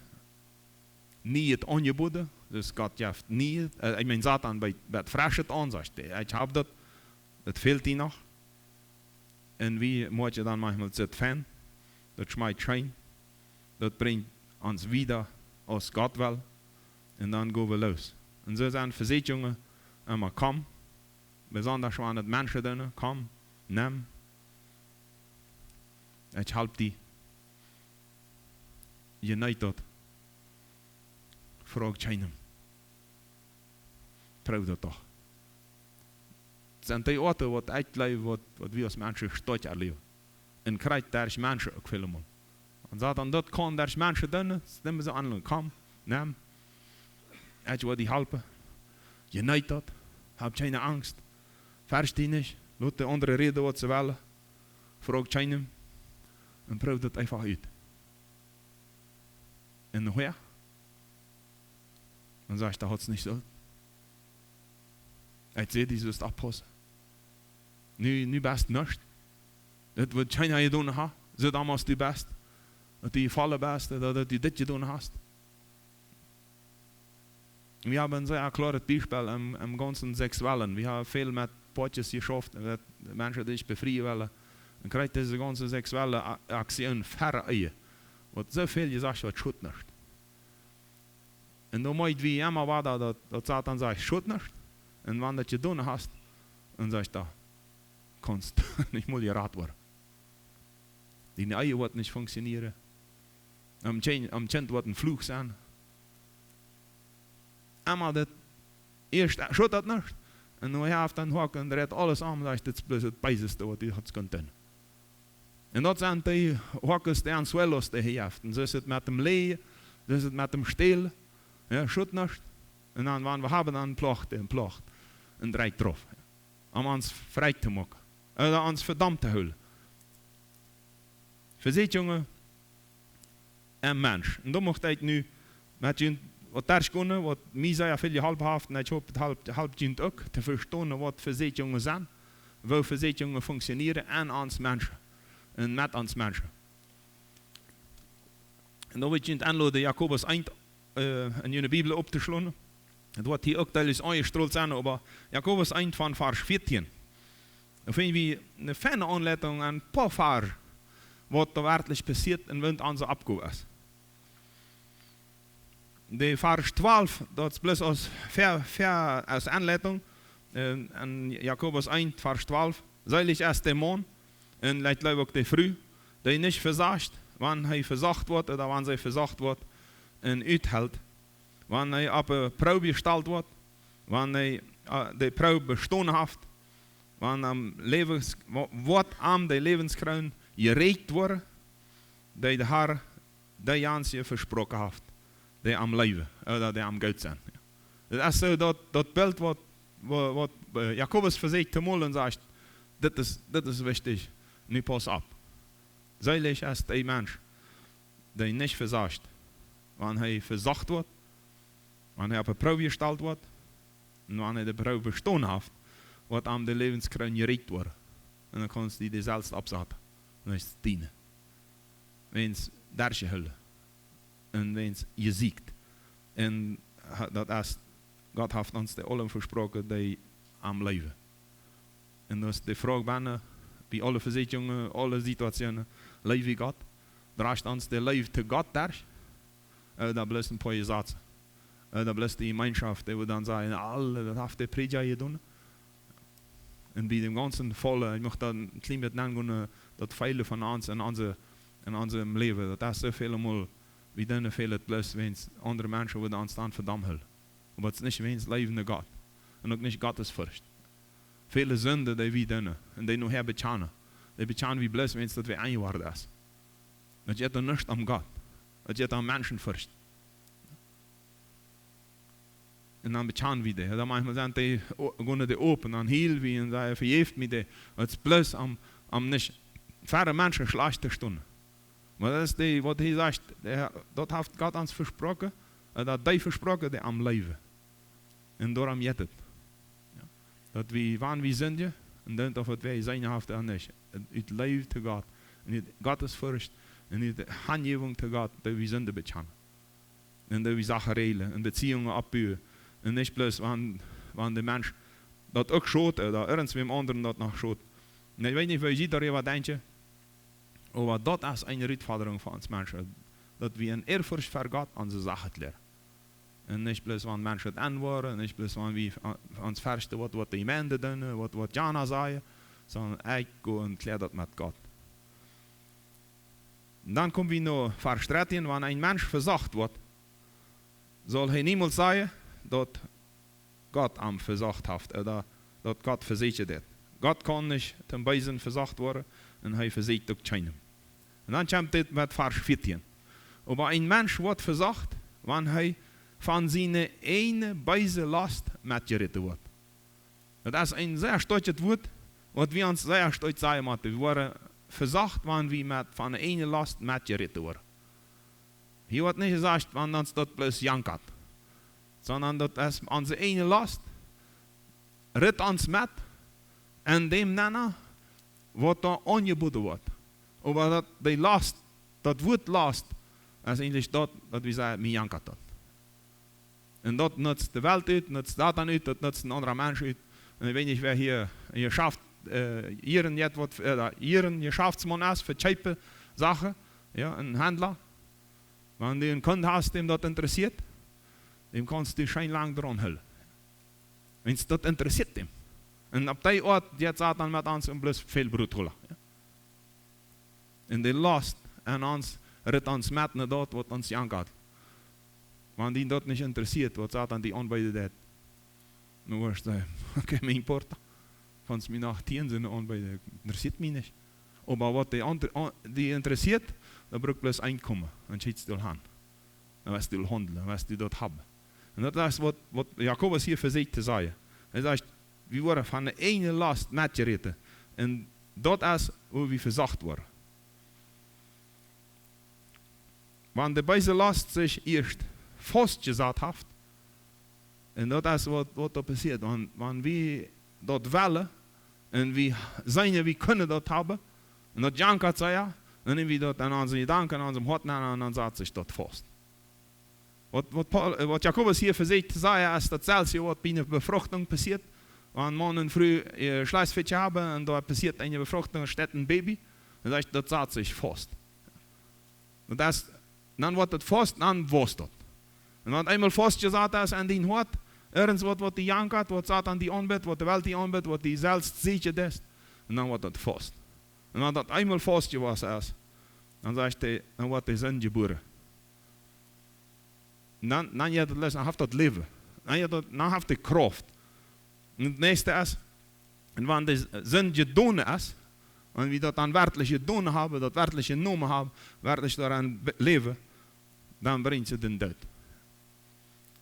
nie het angeboden, dus Gott heeft nie, ich meine Satan bij het frische aan, sagt ich habe das. Das fehlt ihnen noch. Und wie muss je dann manchmal das Fan, das schmeißt rein, das bringt uns wieder aus Gott will, und dann gehen wir los. Und so sind Versicherungen immer komm, besonders wenn es Menschen drin, komm, nimm. Ich halte die. Je nicht dort. Fragt keinem. Trau das doch. Het zijn die orten wat uitleven wat we als mensen stad erleven. En krijgt daar is mensen ook veel meer. En zo dan dat kan daar is mensen doen, nemen ze aan, kom, neem. Weet je wat die helpen? Je neemt dat, heb geen angst. Verst die niet, laat de andere reden wat ze willen. Vraag keinem en probeer dat einfach uit. En hoe ja? Dan zeg je, dat had het niet zo. Ik zie die zo'n afpassen. Nu best niet. Dat wat China je doen ha, zo damals du best. Dat die vallen best, dat die dit je doen hast. Wir haben ein sehr klares Beispiel im ganzen Sexuellen. Wir haben viel mit Potjes geschafft, mit Menschen, die sich befreien wollen. Und kriegt diese ganze sexuelle Aktion verreihen. Was so viel gesagt wird, schut nicht. Und da meint wie immer war da, dass Satan sagt, schut nicht. Und wenn du das getan hast, dann sagst du, kannst nicht mal gerat werden. Die Eier wird nicht funktionieren. Am Kind wird ein Fluch sein. Einmal das erst schut das nicht. Und dann hat dann hocken und redt alles an, das ist das Beiseste, was die hat können. Und das sind die Hockers, die an Swellos, die hier haben. Und so ist es mit dem Lehen, so ist es mit dem Still. Ja, schut nicht. Und dann, wenn wir haben, dann plocht und dreht drauf. Um uns frei zu machen. Oder uns verdammt zu holen. Versicherungen, ein Mensch. Und da möchte ich nu mit ihnen, was da können, was mir sehr viel geholfen hat, und ich hoffe, das hilft ihnen auch, zu verstehen, was Versicherungen sind, wo Versicherungen funktionieren, an uns Menschen. Und mit uns Menschen. Und da will ich Ihnen anladen, Jakobus 1 in Ihre Bibel aufzuschlagen. Das wird hier auch teilweise angestrahlt sein, aber Jakobus 1 von Vers 14. Da finden wir eine feine Anleitung an ein paar Vers, was da wirklich passiert und wenn unser Abgehen ist. Der Vers 12, das ist bloß als Anleitung, an Jakobus 1, Vers 12. Seilig ist der Mann, und leid auch der Früh, der nicht versagt, wann hij verzacht wordt, oder wann zij verzacht wordt en uithält, wann hij op een probe gesteld wordt, wann hij de probe bestanden heeft, wann wordt aan de levenskruin gereikt worden, die de Heer die Jansje versproken heeft, die am leven, oder die am Gott zijn. Dat is zo dat beeld wat Jakobus verzegt te molen zegt, dit is wichtig, nu pas op. Selig ist der Mensch, der nicht versagt, wenn er verzacht wird, wenn er auf eine Probe gestellt wird, und wenn er die Probe bestanden hat, wird am der Lebenskrein gereikt worden. Und dann kannst du die selbst absagen. Und dann ist es dienen. Wenn es derche Hölle. Und wenn es je siegt. Und das ist, Gott hat uns die allen versprochen, die am Leben. Und das ist die Frage, bei allen Versicherungen, alle Situationen, leve wie Gott. Draagt ons de leven te God daar. Dat blijft een paar zaken. Dat blijft die gemeenschap, die we dan zeggen, alle, dat heeft de prediger gedaan. En bij dem ganzen volle, ik mag dan een klein beetje nemen, dat vele van ons in onze leven, dat is zoveel mal, we doen veel het blijft, wens andere mensen worden ons dan verdammen. Maar het is niet wens levende God. En ook niet God is first. Vele zonden die we doen, en die nog hebben bekennen. Die bekennen we blijft, wens dat we eingeworden is. Dat je dan niet aan God. Dat je dan mensen first. En dan bekennen we die. Dan manchmal zijn die gaan die open, dan heel we en zeggen vergeeft me die. Het is plus om niet verre mensen slecht te stunden. Maar dat is die, wat hij zegt, dat heeft God ons versproken. Dat die versproken die am leven. En daarom jet het. Dat we, wanneer we zenden, en dan of het wij zijn heeft dan niet. Het leven te God. En God is first. En de handgeving te God, dat we zenden bekennen. En dat we zaken regelen, en beziehungen opbouwen. En niet plus, wanneer de mens dat ook schoot, dat ergens met anderen dat nog schoot. En ik weet niet of je ziet daar wat denk maar dat is een uitvordering van ons mensen. Dat we een eerfurcht voor God aan de zaken leren. En niet plus, wanneer mensen het aanwoorden, en niet plus, wanneer we ons versten wat de gemeente doen, wat Jana zei. Sondern ik ga en leer dat met God. En dan komen we naar vers 13, wanneer een mens verzacht wordt, zal hij niemals zeggen dat God hem verzacht heeft, oder dat God verzekerd heeft. God kan niet ten beiden verzacht worden en hij verzekert ook keinem. En dan komt dit met vers 14. Maar een mens wordt verzacht, wanneer hij van zijn ene beise last metgeritten wordt. Dat is een zeer stootje woord, wat we ons zeer stoot zeggen moeten. We worden verzacht, wanneer we van de ene last metgeritten worden. Hier wordt niet gezegd, wanneer ons dat plus jankert. Sondern dat is onze ene last, rit ons met, en dem daarna wat er aangeboden wordt. Maar dat die last, dat woord last, is eigenlijk dat we zeggen, mij jankert dat. En dat nutzt de wereld uit, nutzt dat dan uit, dat nutzt een andere mens uit. En ik weet niet wer hier hier een geschäftsman is voor cheape zaken, ja, een handler. Wanneer je een kund hast, dem dat interessiert, dem kannst du schön lang dran halten. Wenn es das interessiert dem. Und ab der Ort, jetzt hat dann mit uns bloß viel Brot holen. Ja. Und die Last an uns, ritt uns mit nach dort, was uns jankert. Wenn die das nicht interessiert, was sagt dann die Anbeide dort? Dann wirst du sagen, okay, mein Importer. Wenn es mich nach 10 sind, Anbeide, interessiert mich nicht. Aber was die interessiert, da braucht bloß Einkommen. Dann schickst du hin. Dann wirst du handeln, dann wirst du dort haben. En dat is wat Jakobus hier verzegt te zeggen. Hij zegt, we worden van de ene last metgeritten. En dat is hoe we verzacht worden. Want de beide last zich eerst vastgezet heeft. En dat is wat er passiert. Want we dat willen. En we zijn, we kunnen dat hebben. En dat jankert zij. Dan nemen we dat aan onze gedanken, aan onze hart en dan zet zich dat vast. Wat Jakobus hier verzegt te zeggen is dat zelfs wat bij een bevruchting passiert. Wanneer mannen vroeg een Schleißfetje hebben en daar passiert een bevruchting, er staat een baby, dan zegt dat zet zich vast. Dan wordt het vast, dan was dat. En wat eenmaal vastgezet is aan die hart, ergens wat die jankert, wat zat aan die aanbid, wat de welt die aanbid, wat die zelfs ziet is, en dan wordt het vast. En als dat eenmaal vastgezet is, Dan zegt hij, dan wordt hij zin geboren. Dan je dat les, dan heeft dat leven. Dan heeft hij kracht. En het meeste is, en wanneer de zin gedaan is, en wie dat dan werkelijk gedaan hebben, dat werkelijk genomen hebben, werkelijk daaraan leven, dan brengt ze de dood.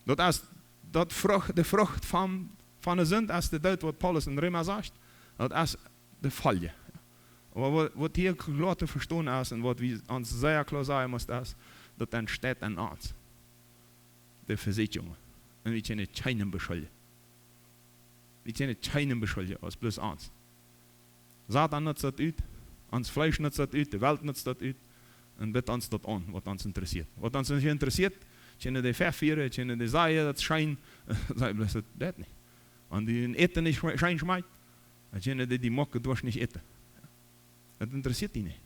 Dat is de vrucht van de zin, is de dood wat Paulus in Roma zegt, dat is de valje. Wat hier laten verstaan is, en wat we ons zeer klar zeggen moeten is, dat entsteht in ons. De verzetjungen. En we kunnen keinen beschuldigen. We kunnen keinen beschuldigen, als plus ons. Satan nutzt dat uit, ons vlees nutzt dat uit, de wereld nutzt dat uit, en biedt ons dat aan, wat ons interesseert. Wat ons niet interesseert, kunnen de vervieren, kunnen de zaaien, dat schijn, zei bloos dat niet. Want die eten niet schijn schmijt, dan kunnen die mokken dwars niet eten. Dat interesseert die niet.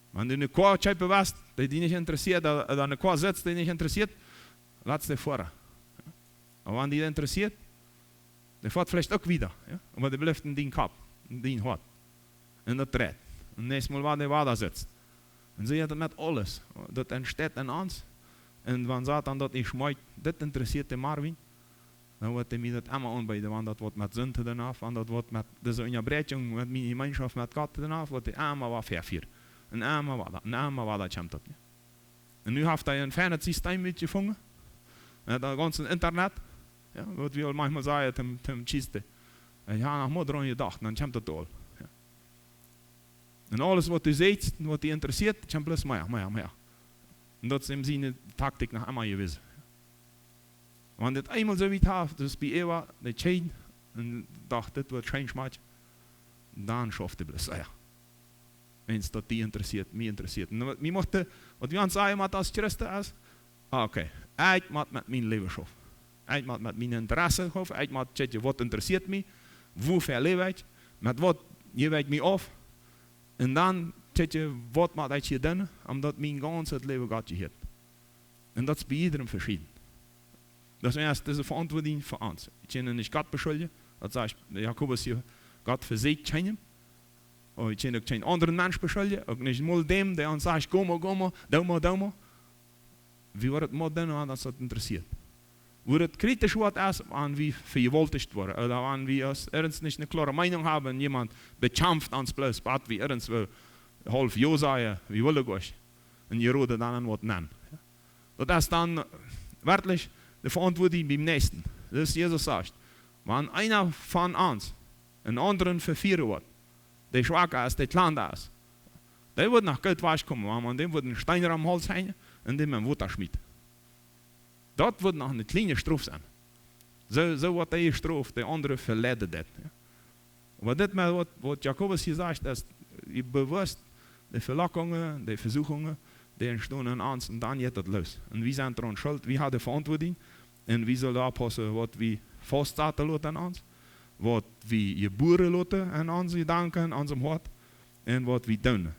Want in de kwa tjeipen was, die niet interesseert, dan de kwa zit, die niet interesseert, laat ze voor. En wanneer die interesseert, die valt vielleicht ook wieder. Ja? Maar die blijft in die kap, in die hart. En dat treedt. En nächstes Mal waar daar zit. En zie je dat met alles. Dat entsteht in ons. En wanneer Satan dat niet schmijt, dit interesseert de Marvin. Dan wordt hij mij dat allemaal aanbieden. Want dat wordt met zin te doen af. Want dat wordt met deze onderbreking, met mijn gemeenschap, met God te doen af. Wordt hij allemaal wat vervier. En allemaal wat dat. En allemaal wat dat komt dat. Ja? En nu heeft hij een fijn systeem uitgevonden. Dat ganze internet. Ja, wat we al manchmal zeggen, tem chiste. Ja, nog moeder aan je dag, dan komt het al. Ja. En alles wat u ziet, wat u interesseert, komt plus maar ja. En dat is in zijn tactiek nog allemaal geweest. Want het eenmaal zo weit heeft, dus bij Eva, de chain, en dacht, dit wordt geen smaak, dan schafft hij plus, ja. Eens dat die interesseert, mij interesseert. En wat we aan zeggen, wat als Christen is, oké, ik moet met mijn leven schaffen. Ik moet met mijn interesse schaffen, ik moet checken wat interesseert mij, hoeveel leef ik, met wat je weet mij af. En dan checken wat moet ik je doen, omdat mijn ganse leven God je heeft. En dat is bij iedereen verschillend. Dat is een verantwoording voor ons. Ik kan niet God beschuldigen, dat zegt Jacobus hier, God verzegt keinem. Oh, ik kan ook geen andere mens beschuldigen, ook niet mal dem, der ons zegt, kom maar, doe maar. Wie wordt het maar doen, als dat interesseert. Waar het kritisch wordt is, aan wie vergewaltigt worden, oder aan wie als ergens niet een klare Meinung hebben, en jemand bekämpft ons plus, wat wie ergens wil half ja zeggen, wie willen gosh. En je rode dan aan wat nemen. Dat is dan werkelijk de verantwoording beim Nächsten. Dus Jesus zegt, wanneer einer van ons een anderen vervieren wordt, der schwacher ist, der kleiner ist, der wird nach Geld kommen, want dem wird ein Steiner am Hals hängen und dem ein Water schmieden. Dat wordt nog een kleine straf zijn. Zo wordt hij gestraft, de andere verleiden dat. Ja. Maar dit met wat Jacobus hier zegt, is je bewust de verlokkingen, de verzoekingen, die ontstaan in ons en dan gaat het los. En wie zijn er aan schuld, wie heeft de verantwoording en wie zal oppassen wat we vastzetten laten aan ons, wat we je boeren laten aan ons gedanken, aan ons hart en wat we doen.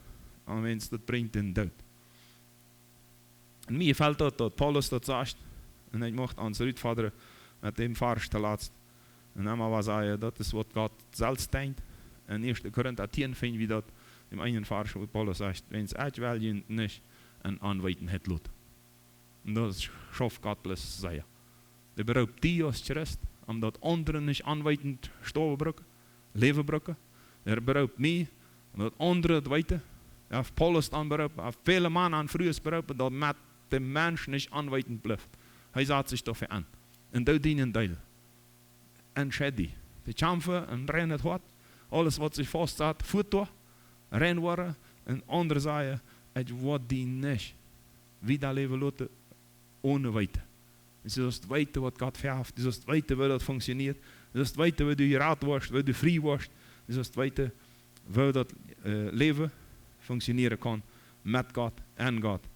En wens dat brengt in dood. En mij valt dat Paulus dat zegt. En ik mocht ons uitvaderen met dem vers te laatst. En dan was hij, dat is wat God zelf denkt. En 1 Korinther 10 vinden we dat in een vers wat Paulus zegt. Wens ik wel je niet en aanwijten het lot. En dat schafft God plus zeggen. De beroopt die als Christ, omdat anderen niet aanwijtend sterven brukken, leven brukken. De beroopt mij, omdat anderen het weten. Ja, Paulus dan beroepen, vele mannen aan vroeger beroepen, dat met de mens niet aanwijtend blijft. Hij zet zich dafür an. En dat dienen deel. En scheid die. De kämpfen en rennen het hart. Alles wat zich vaststaat, voert door. Rennen worden. En anderen zeggen, het wordt die niet. Wie dat leven laten, ohne weten. Dus als het weten wat God verheft. Dus als het weten hoe dat functioneert. Dus als het weten hoe je raad wordt, hoe je vrij wordt. Dus als het weten hoe dat leven functioneren kan. Met God en God.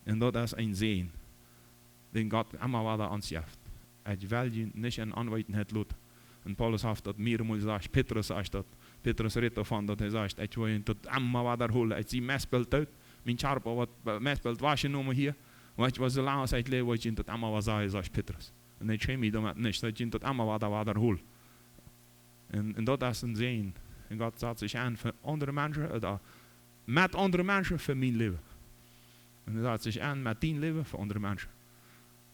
En dat is een zegen. Den God allemaal wat aan ons heeft. Het wil je niet aan aanwijten het lot. En Paulus heeft dat meermaals gezegd. Petrus zegt dat. Petrus redt ervan dat hij zegt, ik wil je tot allemaal wat daar holen. Ik zie meespelt uit. Mijn charpa wat meespelt was je noemen hier. Want je was zo lang als ik leef, wat je tot allemaal wat zei, zegt Petrus. En ik schreef me dan niet, dat je tot allemaal wat daar holt. En dat is een zegen. En God zet zich aan voor andere mensen. met andere mensen voor mijn leven. En dat zich aan met die leven voor andere mensen.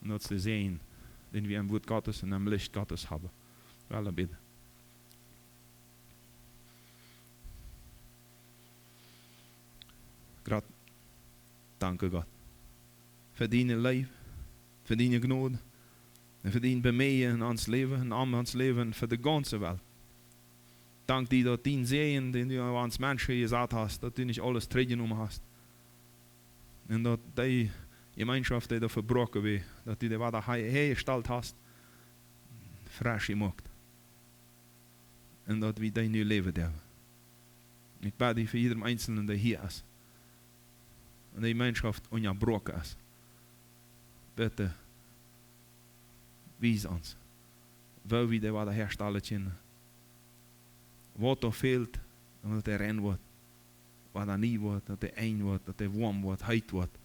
En dat ze zien, dat we een woord Gottes en een licht Gottes hebben. Wel bidden. Grat, danke Gott. Voor die leven, voor die genade. En voor die bemeien in ons leven, in ons leven, voor de ganze Welt. Dank die dat die Segen, den du uns Menschen gesagt hast, dass du nicht alles teruggenomen hast. En dat die Gemeinschaft, die da verbrochen wird, dass du die was hergestellt hast, frisch gemacht. En dat we dein nieuw leven hebben. Ik bid die voor ieder Einzelnen, der hier ist. Und die Gemeinschaft ungebrochen ist. Bitte, wijs ons, wo wir die was herstellen können. Wat er fehlt, dat er rein wordt. Wat er niet wordt, dat er een wordt, dat er warm wordt, heet wordt.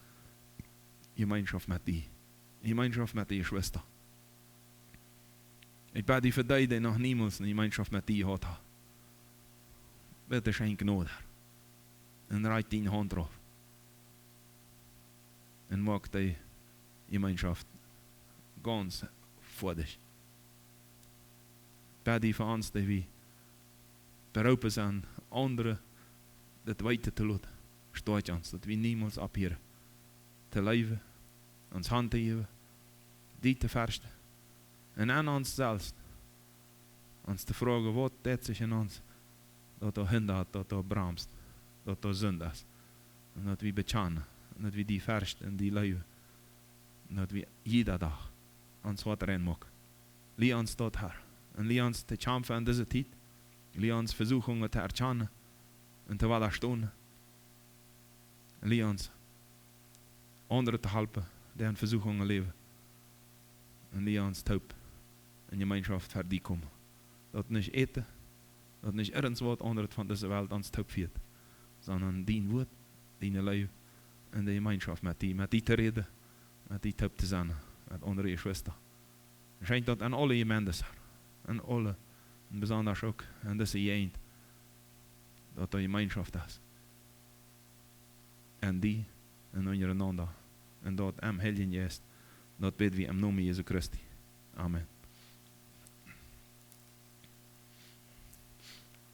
Gemeinschaft met die. Gemeinschaft met die Schwester. Ik bid die voor die nog niemals een gemeinschaft met die gehad. Bitte schenk Gnade. En reik die hand erop. En maak die Gemeinschaft ganz voor dich. Bid die voor ons, die we beroepen zijn anderen dat weten te laten. Staat ons, dat we niemals abheren. Te leven, ons hand te geven, die te versten. En aan ons zelfs, ons te vragen wat deed zich in ons, dat er hindert, dat er bremst, dat er zonde is. En dat we bekennen, en dat we die versten en die leven. En dat we iedere dag ons wat erin maken. Leer ons dat her. En leer ons te kämpfen in deze tijd. Leer ons Versuchungen te erkennen en te widerstehen. Leer ons anderen te helpen die in Versuchungen leven. En leer ons taub in Gemeinschaft voor die komen. Dat niet eten, dat niet ergens wat anderen van deze wereld ons taub viert. Sondern die woord, die leven en de Gemeinschaft met die te reden, met die taub te zijn, met andere Schwester. Schenkt dat aan alle gemeentes, aan alle. En besonders ook aan deze jeend. Dat er Gemeinschaft is. En die en ondereinander. En dat am Helden ist. Dat bidden we im Namen Jesu Christi. Amen.